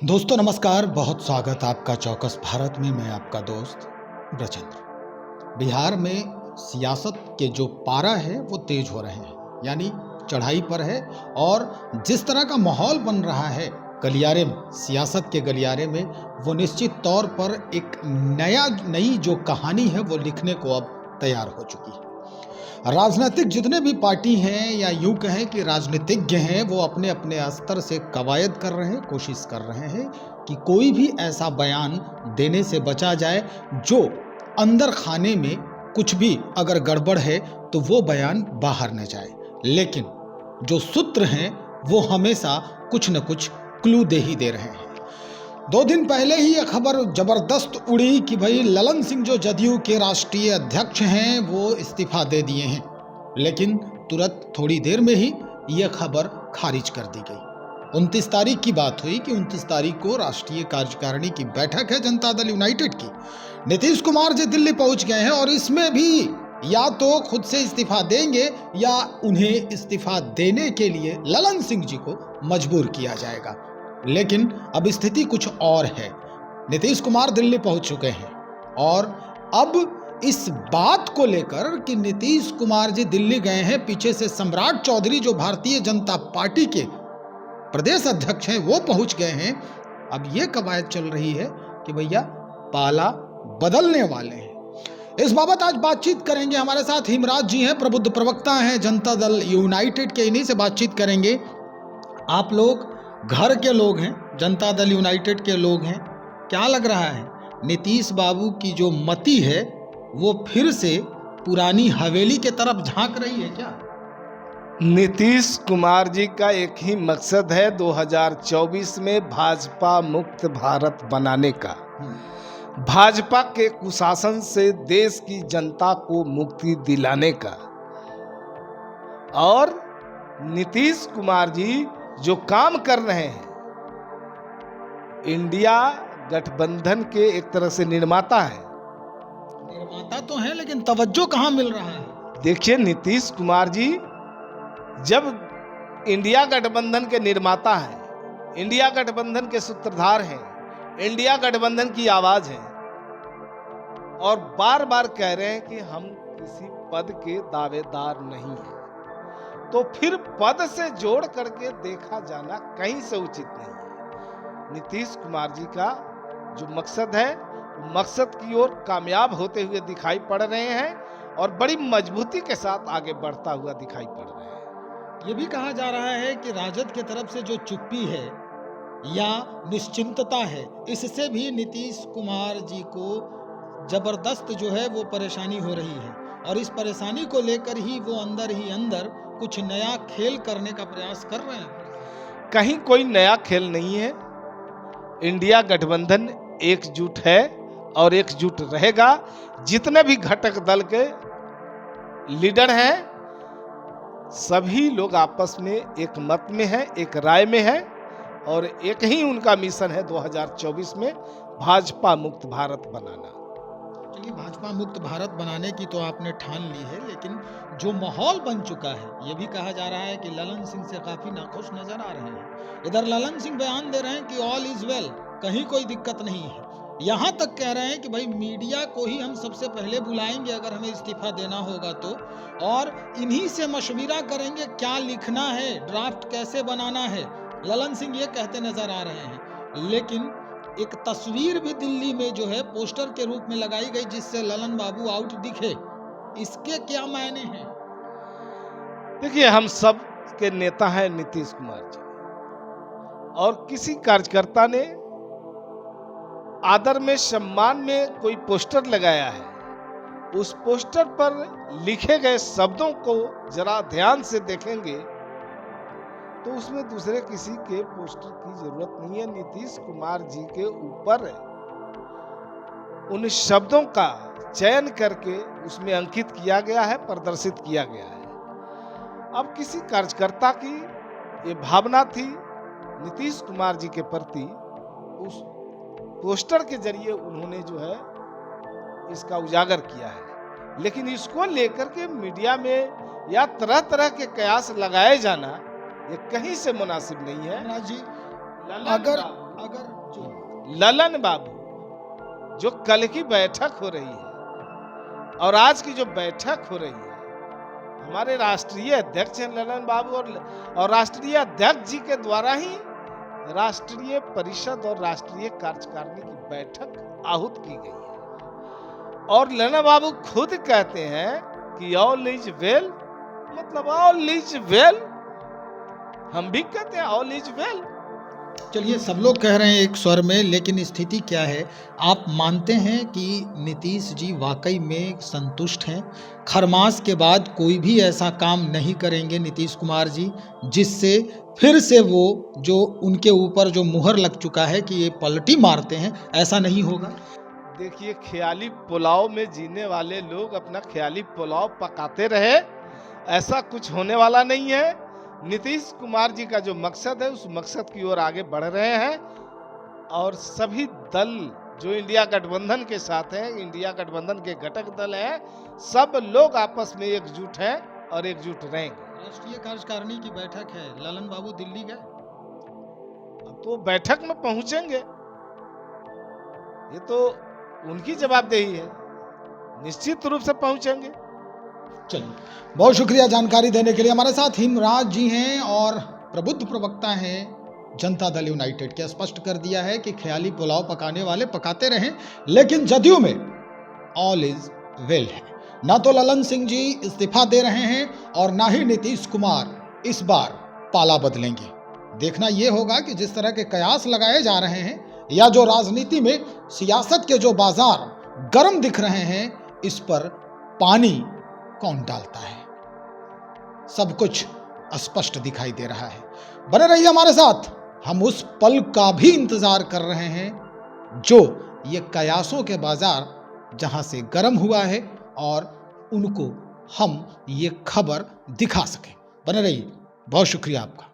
दोस्तों नमस्कार, बहुत स्वागत आपका चौकस भारत में। मैं आपका दोस्त ब्रजेंद्र। बिहार में सियासत के जो पारा है वो तेज हो रहे हैं, यानी चढ़ाई पर है। और जिस तरह का माहौल बन रहा है गलियारे में, सियासत के गलियारे में, वो निश्चित तौर पर एक नई जो कहानी है वो लिखने को अब तैयार हो चुकी है। राजनीतिक जितने भी पार्टी हैं या यूं कहें कि राजनीतिज्ञ हैं, वो अपने अपने स्तर से कवायद कर रहे हैं, कोशिश कर रहे हैं कि कोई भी ऐसा बयान देने से बचा जाए जो अंदर खाने में कुछ भी अगर गड़बड़ है तो वो बयान बाहर न जाए। लेकिन जो सूत्र हैं वो हमेशा कुछ न कुछ क्लू दे ही दे रहे हैं। 2 दिन पहले ही यह खबर जबरदस्त उड़ी कि भाई ललन सिंह जो जदयू के राष्ट्रीय अध्यक्ष हैं वो इस्तीफा दे दिए हैं। लेकिन तुरंत थोड़ी देर में ही यह खबर खारिज कर दी गई। 29 तारीख की बात हुई कि 29 तारीख को राष्ट्रीय कार्यकारिणी की बैठक है जनता दल यूनाइटेड की। नीतीश कुमार जी दिल्ली पहुंच गए हैं और इसमें भी या तो खुद से इस्तीफा देंगे या उन्हें इस्तीफा देने के लिए ललन सिंह जी को मजबूर किया जाएगा। लेकिन अब स्थिति कुछ और है। नीतीश कुमार दिल्ली पहुंच चुके हैं और अब इस बात को लेकर कि नीतीश कुमार जी दिल्ली गए हैं, पीछे से सम्राट चौधरी जो भारतीय जनता पार्टी के प्रदेश अध्यक्ष हैं वो पहुंच गए हैं। अब ये कवायद चल रही है कि भैया पाला बदलने वाले हैं। इस बाबत आज बातचीत करेंगे। हमारे साथ हिमराज जी हैं, प्रबुद्ध प्रवक्ता हैं जनता दल यूनाइटेड के, इन्हीं से बातचीत करेंगे। आप लोग घर के लोग हैं, जनता दल यूनाइटेड के लोग हैं। क्या लग रहा है, नीतीश बाबू की जो मति है वो फिर से पुरानी हवेली के तरफ झांक रही है क्या? नीतीश कुमार जी का एक ही मकसद है 2024 में भाजपा मुक्त भारत बनाने का। भाजपा के कुशासन से देश की जनता को मुक्ति दिलाने का। और नीतीश कुमार जी जो काम कर रहे हैं, इंडिया गठबंधन के एक तरह से निर्माता है। निर्माता तो है, लेकिन तवज्जो कहां मिल रहा है? देखिए, नीतीश कुमार जी जब इंडिया गठबंधन के निर्माता हैं, इंडिया गठबंधन के सूत्रधार हैं, इंडिया गठबंधन की आवाज है और बार बार कह रहे हैं कि हम किसी पद के दावेदार नहीं हैं, तो फिर पद से जोड़ करके देखा जाना कहीं से उचित नहीं है। नीतीश कुमार जी का जो मकसद है, मकसद की ओर कामयाब होते हुए दिखाई पड़ रहे हैं और बड़ी मजबूती के साथ आगे बढ़ता हुआ दिखाई पड़ रहे हैं। ये भी कहा जा रहा है कि राजद की तरफ से जो चुप्पी है या निश्चिंतता है, इससे भी नीतीश कुमार जी को जबरदस्त जो है वो परेशानी हो रही है और इस परेशानी को लेकर ही वो अंदर ही अंदर कुछ नया खेल करने का प्रयास कर रहे हैं। कहीं कोई नया खेल नहीं है। इंडिया गठबंधन एकजुट है और एकजुट रहेगा। जितने भी घटक दल के लीडर हैं, सभी लोग आपस में एक मत में हैं, एक राय में हैं और एक ही उनका मिशन है 2024 में भाजपा मुक्त भारत बनाना। चलिए, भाजपा मुक्त भारत बनाने की तो आपने ठान ली है, लेकिन जो माहौल बन चुका है, ये भी कहा जा रहा है कि ललन सिंह से काफी नाखुश नजर आ रहे हैं। इधर ललन सिंह बयान दे रहे हैं कि ऑल इज वेल, कहीं कोई दिक्कत नहीं है। यहाँ तक कह रहे हैं कि भाई मीडिया को ही हम सबसे पहले बुलाएंगे अगर हमें इस्तीफा देना होगा तो, और इन्हीं से मशविरा करेंगे क्या लिखना है, ड्राफ्ट कैसे बनाना है। ललन सिंह ये कहते नजर आ रहे हैं। लेकिन एक तस्वीर भी दिल्ली में जो है पोस्टर के रूप में लगाई गई जिससे ललन बाबू आउट दिखे, इसके क्या मायने हैं? देखिए, हम सब के नेता हैं नीतीश कुमार जी और किसी कार्यकर्ता ने आदर में, सम्मान में कोई पोस्टर लगाया है, उस पोस्टर पर लिखे गए शब्दों को जरा ध्यान से देखेंगे तो उसमें दूसरे किसी के पोस्टर की जरूरत नहीं है। नीतीश कुमार जी के ऊपर उन शब्दों का चयन करके उसमें अंकित किया गया है, प्रदर्शित किया गया है। अब किसी कार्यकर्ता की ये भावना थी नीतीश कुमार जी के प्रति, उस पोस्टर के जरिए उन्होंने जो है इसका उजागर किया है। लेकिन इसको लेकर के मीडिया में या तरह तरह के कयास लगाए जाना ये कहीं से मुनासिब नहीं है। राज जी, अगर ललन बाबू जो कल की बैठक हो रही है और आज की जो बैठक हो रही है, हमारे राष्ट्रीय अध्यक्ष हैं ललन बाबू और राष्ट्रीय अध्यक्ष जी के द्वारा ही राष्ट्रीय परिषद और राष्ट्रीय कार्यकारिणी की बैठक आहूत की गई है। और ललन बाबू खुद कहते हैं कि ऑल इज वेल, मतलब ऑल इज वेल। हम भी कहते हैं ऑल इज वेल। चलिए, सब लोग कह रहे हैं एक स्वर में, लेकिन स्थिति क्या है? आप मानते हैं कि नीतीश जी वाकई में संतुष्ट हैं? खरमास के बाद कोई भी ऐसा काम नहीं करेंगे नीतीश कुमार जी जिससे फिर से वो जो उनके ऊपर जो मुहर लग चुका है कि ये पलटी मारते हैं, ऐसा नहीं होगा? देखिए, ख्याली पुलाव में जीने वाले लोग अपना ख्याली पुलाव पकाते रहे, ऐसा कुछ होने वाला नहीं है। नीतीश कुमार जी का जो मकसद है उस मकसद की ओर आगे बढ़ रहे हैं और सभी दल जो इंडिया गठबंधन के साथ हैं, इंडिया गठबंधन के घटक दल हैं, सब लोग आपस में एकजुट हैं और एकजुट रहेंगे। राष्ट्रीय कार्यकारिणी की बैठक है, ललन बाबू दिल्ली गए? अब तो बैठक में पहुंचेंगे, ये तो उनकी जवाबदेही है, निश्चित रूप से पहुंचेंगे। चलिए, बहुत शुक्रिया जानकारी देने के लिए। हमारे साथ हिमराज जी हैं और प्रबुद्ध प्रवक्ता हैं जनता दल यूनाइटेड के। स्पष्ट कर दिया है कि ख्याली पुलाव पकाने वाले पकाते रहें, लेकिन जदयू में ऑल इज वेल है। ना तो ललन सिंह जी इस्तीफा दे रहे हैं और ना ही नीतीश कुमार इस बार पाला बदलेंगे। देखना यह होगा कि जिस तरह के कयास लगाए जा रहे हैं या जो राजनीति में सियासत के जो बाजार गर्म दिख रहे हैं, इस पर पानी कौन डालता है। सब कुछ स्पष्ट दिखाई दे रहा है। बने रहिए हमारे साथ, हम उस पल का भी इंतजार कर रहे हैं जो ये कयासों के बाजार जहां से गर्म हुआ है और उनको हम ये खबर दिखा सकें। बने रहिए, बहुत शुक्रिया आपका।